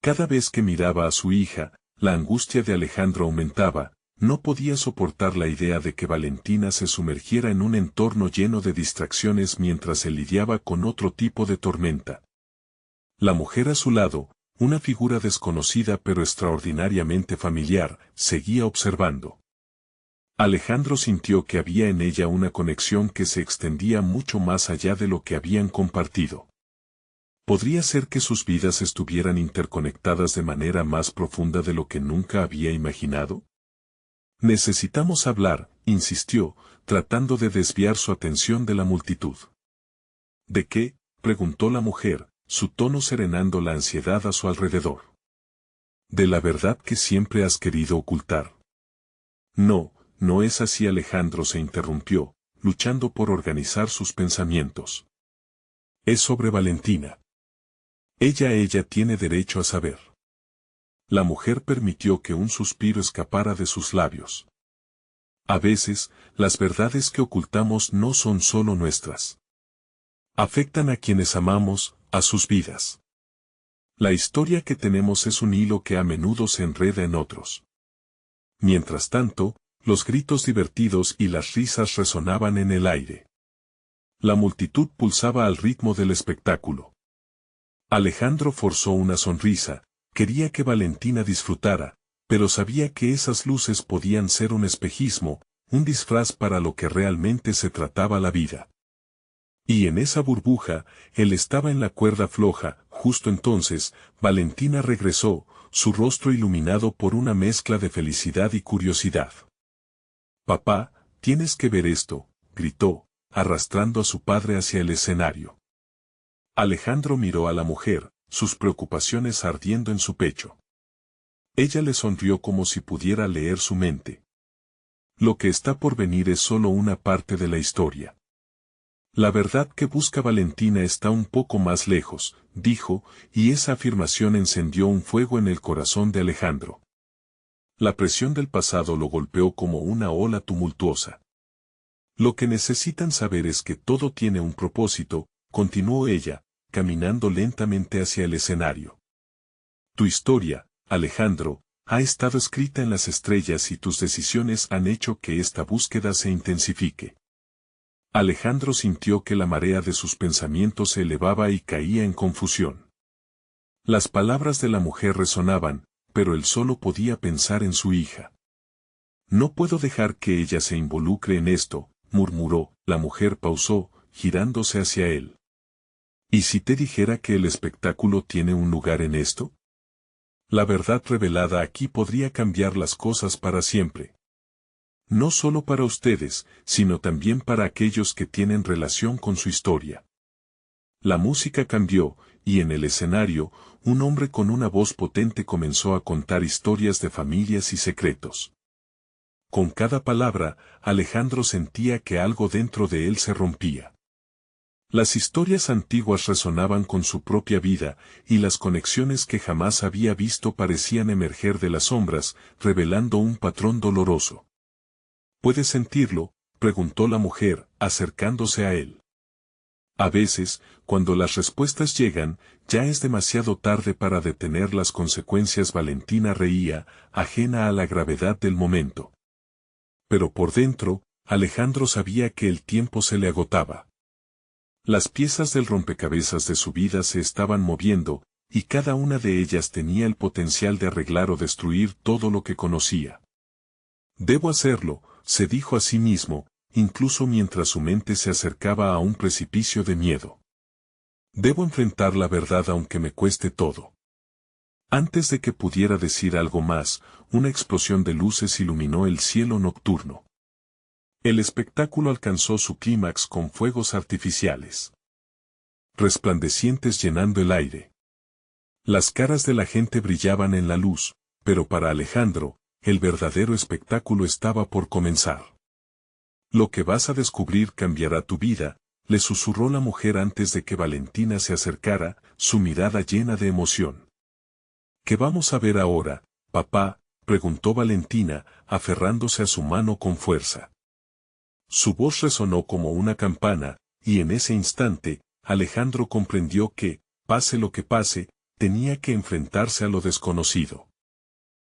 Cada vez que miraba a su hija, la angustia de Alejandro aumentaba. No podía soportar la idea de que Valentina se sumergiera en un entorno lleno de distracciones mientras él lidiaba con otro tipo de tormenta. La mujer a su lado, una figura desconocida pero extraordinariamente familiar, seguía observando. Alejandro sintió que había en ella una conexión que se extendía mucho más allá de lo que habían compartido. ¿Podría ser que sus vidas estuvieran interconectadas de manera más profunda de lo que nunca había imaginado? Necesitamos hablar, insistió, tratando de desviar su atención de la multitud. ¿De qué?, preguntó la mujer, su tono serenando la ansiedad a su alrededor. ¿De la verdad que siempre has querido ocultar? No, no es así. Alejandro se interrumpió, luchando por organizar sus pensamientos. Es sobre Valentina. Ella tiene derecho a saber. La mujer permitió que un suspiro escapara de sus labios. A veces, las verdades que ocultamos no son solo nuestras. Afectan a quienes amamos, a sus vidas. La historia que tenemos es un hilo que a menudo se enreda en otros. Mientras tanto, los gritos divertidos y las risas resonaban en el aire. La multitud pulsaba al ritmo del espectáculo. Alejandro forzó una sonrisa. Quería que Valentina disfrutara, pero sabía que esas luces podían ser un espejismo, un disfraz para lo que realmente se trataba la vida. Y en esa burbuja, él estaba en la cuerda floja. Justo entonces, Valentina regresó, su rostro iluminado por una mezcla de felicidad y curiosidad. «Papá, tienes que ver esto», gritó, arrastrando a su padre hacia el escenario. Alejandro miró a la mujer, sus preocupaciones ardiendo en su pecho. Ella le sonrió como si pudiera leer su mente. Lo que está por venir es solo una parte de la historia. La verdad que busca Valentina está un poco más lejos, dijo, y esa afirmación encendió un fuego en el corazón de Alejandro. La presión del pasado lo golpeó como una ola tumultuosa. Lo que necesitan saber es que todo tiene un propósito, continuó ella, caminando lentamente hacia el escenario. Tu historia, Alejandro, ha estado escrita en las estrellas y tus decisiones han hecho que esta búsqueda se intensifique. Alejandro sintió que la marea de sus pensamientos se elevaba y caía en confusión. Las palabras de la mujer resonaban, pero él solo podía pensar en su hija. No puedo dejar que ella se involucre en esto, murmuró. La mujer pausó, girándose hacia él. ¿Y si te dijera que el espectáculo tiene un lugar en esto? La verdad revelada aquí podría cambiar las cosas para siempre. No solo para ustedes, sino también para aquellos que tienen relación con su historia. La música cambió, y en el escenario, un hombre con una voz potente comenzó a contar historias de familias y secretos. Con cada palabra, Alejandro sentía que algo dentro de él se rompía. Las historias antiguas resonaban con su propia vida, y las conexiones que jamás había visto parecían emerger de las sombras, revelando un patrón doloroso. ¿Puedes sentirlo?, preguntó la mujer, acercándose a él. A veces, cuando las respuestas llegan, ya es demasiado tarde para detener las consecuencias. Valentina reía, ajena a la gravedad del momento. Pero por dentro, Alejandro sabía que el tiempo se le agotaba. Las piezas del rompecabezas de su vida se estaban moviendo, y cada una de ellas tenía el potencial de arreglar o destruir todo lo que conocía. Debo hacerlo, se dijo a sí mismo, incluso mientras su mente se acercaba a un precipicio de miedo. Debo enfrentar la verdad aunque me cueste todo. Antes de que pudiera decir algo más, una explosión de luces iluminó el cielo nocturno. El espectáculo alcanzó su clímax con fuegos artificiales resplandecientes llenando el aire. Las caras de la gente brillaban en la luz, pero para Alejandro, el verdadero espectáculo estaba por comenzar. Lo que vas a descubrir cambiará tu vida, le susurró la mujer antes de que Valentina se acercara, su mirada llena de emoción. ¿Qué vamos a ver ahora, papá?, preguntó Valentina, aferrándose a su mano con fuerza. Su voz resonó como una campana, y en ese instante, Alejandro comprendió que, pase lo que pase, tenía que enfrentarse a lo desconocido.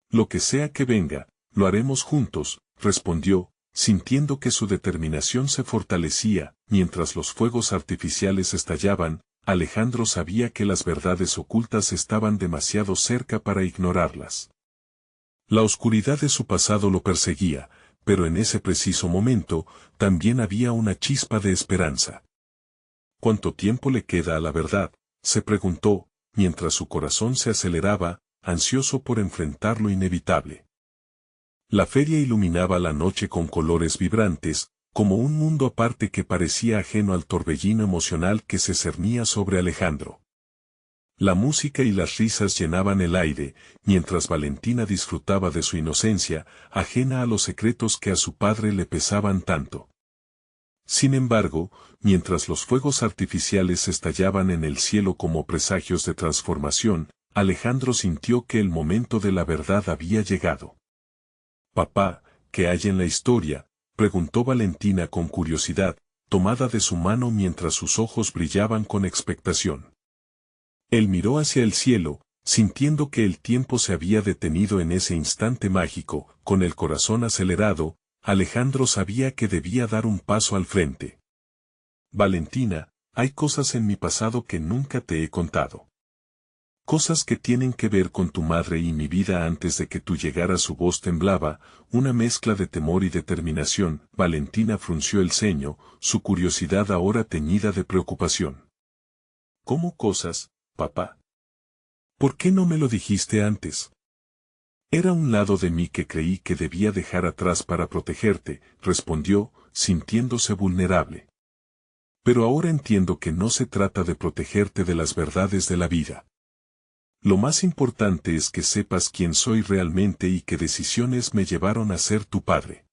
Lo que sea que venga, lo haremos juntos, respondió, sintiendo que su determinación se fortalecía. Mientras los fuegos artificiales estallaban, Alejandro sabía que las verdades ocultas estaban demasiado cerca para ignorarlas. La oscuridad de su pasado lo perseguía, pero en ese preciso momento, también había una chispa de esperanza. ¿Cuánto tiempo le queda a la verdad?, se preguntó, mientras su corazón se aceleraba, ansioso por enfrentar lo inevitable. La feria iluminaba la noche con colores vibrantes, como un mundo aparte que parecía ajeno al torbellino emocional que se cernía sobre Alejandro. La música y las risas llenaban el aire, mientras Valentina disfrutaba de su inocencia, ajena a los secretos que a su padre le pesaban tanto. Sin embargo, mientras los fuegos artificiales estallaban en el cielo como presagios de transformación, Alejandro sintió que el momento de la verdad había llegado. «Papá, ¿qué hay en la historia?», preguntó Valentina con curiosidad, tomada de su mano mientras sus ojos brillaban con expectación. Él miró hacia el cielo, sintiendo que el tiempo se había detenido en ese instante mágico. Con el corazón acelerado, Alejandro sabía que debía dar un paso al frente. «Valentina, hay cosas en mi pasado que nunca te he contado. Cosas que tienen que ver con tu madre y mi vida antes de que tú llegaras». Su voz temblaba, una mezcla de temor y determinación. Valentina frunció el ceño, su curiosidad ahora teñida de preocupación. «¿Cómo cosas, papá? ¿Por qué no me lo dijiste antes?» «Era un lado de mí que creí que debía dejar atrás para protegerte», respondió, sintiéndose vulnerable. «Pero ahora entiendo que no se trata de protegerte de las verdades de la vida. Lo más importante es que sepas quién soy realmente y qué decisiones me llevaron a ser tu padre».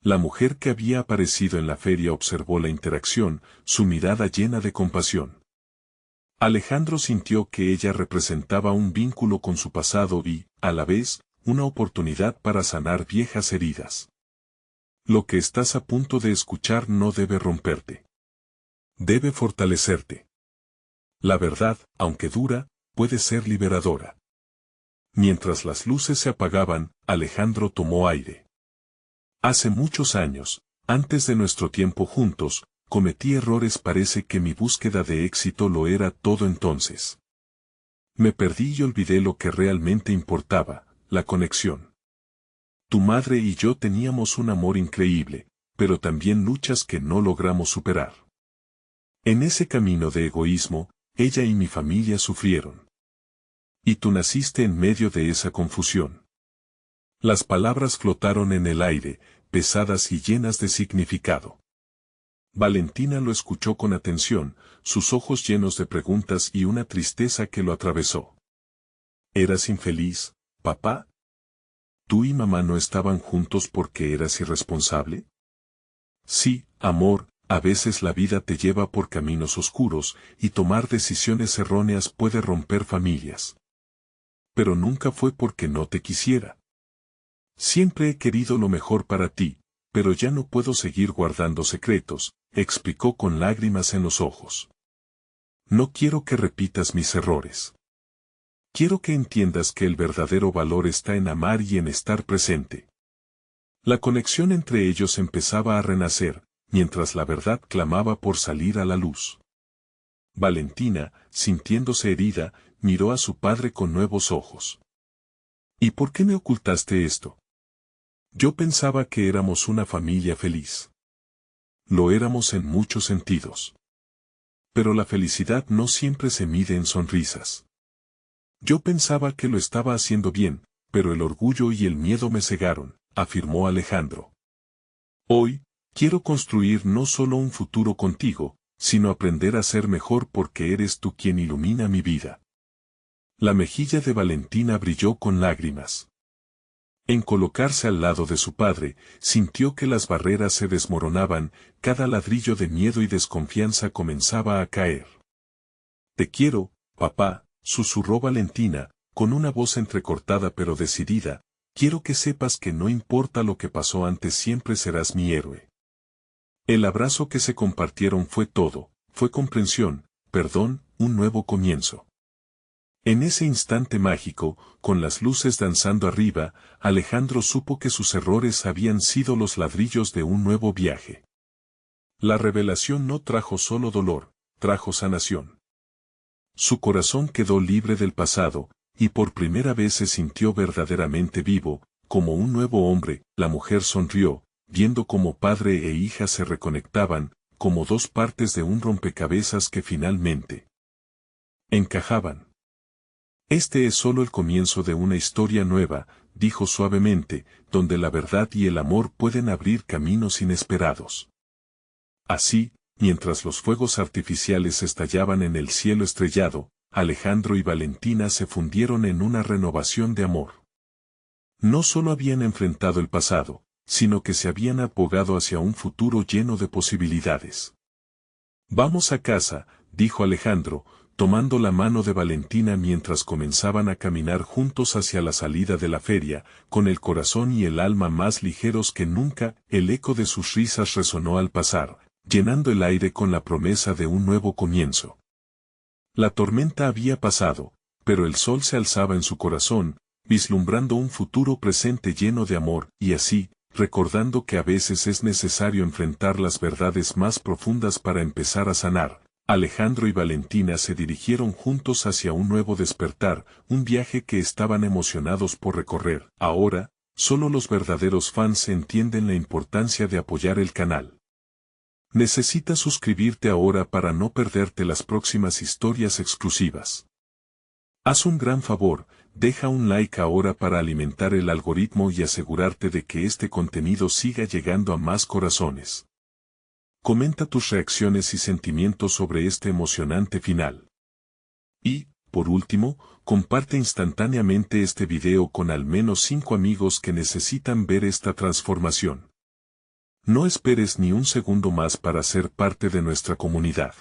La mujer que había aparecido en la feria observó la interacción, su mirada llena de compasión. Alejandro sintió que ella representaba un vínculo con su pasado y, a la vez, una oportunidad para sanar viejas heridas. «Lo que estás a punto de escuchar no debe romperte. Debe fortalecerte. La verdad, aunque dura, puede ser liberadora». Mientras las luces se apagaban, Alejandro tomó aire. «Hace muchos años, antes de nuestro tiempo juntos, cometí errores. Parece que mi búsqueda de éxito lo era todo entonces. Me perdí y olvidé lo que realmente importaba, la conexión. Tu madre y yo teníamos un amor increíble, pero también luchas que no logramos superar. En ese camino de egoísmo, ella y mi familia sufrieron. Y tú naciste en medio de esa confusión». Las palabras flotaron en el aire, pesadas y llenas de significado. Valentina lo escuchó con atención, sus ojos llenos de preguntas y una tristeza que lo atravesó. «¿Eras infeliz, papá? ¿Tú y mamá no estaban juntos porque eras irresponsable?». «Sí, amor», a veces la vida te lleva por caminos oscuros y tomar decisiones erróneas puede romper familias. Pero nunca fue porque no te quisiera. Siempre he querido lo mejor para ti, pero ya no puedo seguir guardando secretos, explicó con lágrimas en los ojos. No quiero que repitas mis errores. Quiero que entiendas que el verdadero valor está en amar y en estar presente. La conexión entre ellos empezaba a renacer, mientras la verdad clamaba por salir a la luz. Valentina, sintiéndose herida, miró a su padre con nuevos ojos. ¿Y por qué me ocultaste esto? Yo pensaba que éramos una familia feliz. Lo éramos en muchos sentidos. Pero la felicidad no siempre se mide en sonrisas. Yo pensaba que lo estaba haciendo bien, pero el orgullo y el miedo me cegaron, afirmó Alejandro. Hoy, quiero construir no solo un futuro contigo, sino aprender a ser mejor porque eres tú quien ilumina mi vida. La mejilla de Valentina brilló con lágrimas. En colocarse al lado de su padre, sintió que las barreras se desmoronaban, cada ladrillo de miedo y desconfianza comenzaba a caer. Te quiero, papá, susurró Valentina, con una voz entrecortada pero decidida, quiero que sepas que no importa lo que pasó antes siempre serás mi héroe. El abrazo que se compartieron fue todo, fue comprensión, perdón, un nuevo comienzo. En ese instante mágico, con las luces danzando arriba, Alejandro supo que sus errores habían sido los ladrillos de un nuevo viaje. La revelación no trajo solo dolor, trajo sanación. Su corazón quedó libre del pasado, y por primera vez se sintió verdaderamente vivo, como un nuevo hombre. La mujer sonrió, viendo cómo padre e hija se reconectaban, como dos partes de un rompecabezas que finalmente encajaban. Este es solo el comienzo de una historia nueva, dijo suavemente, donde la verdad y el amor pueden abrir caminos inesperados. Así, mientras los fuegos artificiales estallaban en el cielo estrellado, Alejandro y Valentina se fundieron en una renovación de amor. No solo habían enfrentado el pasado, sino que se habían abogado hacia un futuro lleno de posibilidades. Vamos a casa, dijo Alejandro, tomando la mano de Valentina mientras comenzaban a caminar juntos hacia la salida de la feria, con el corazón y el alma más ligeros que nunca. El eco de sus risas resonó al pasar, llenando el aire con la promesa de un nuevo comienzo. La tormenta había pasado, pero el sol se alzaba en su corazón, vislumbrando un futuro presente lleno de amor, y así, recordando que a veces es necesario enfrentar las verdades más profundas para empezar a sanar, Alejandro y Valentina se dirigieron juntos hacia un nuevo despertar, un viaje que estaban emocionados por recorrer. Ahora, solo los verdaderos fans entienden la importancia de apoyar el canal. Necesitas suscribirte ahora para no perderte las próximas historias exclusivas. Haz un gran favor, deja un like ahora para alimentar el algoritmo y asegurarte de que este contenido siga llegando a más corazones. Comenta tus reacciones y sentimientos sobre este emocionante final. Y, por último, comparte instantáneamente este video con al menos 5 amigos que necesitan ver esta transformación. No esperes ni un segundo más para ser parte de nuestra comunidad.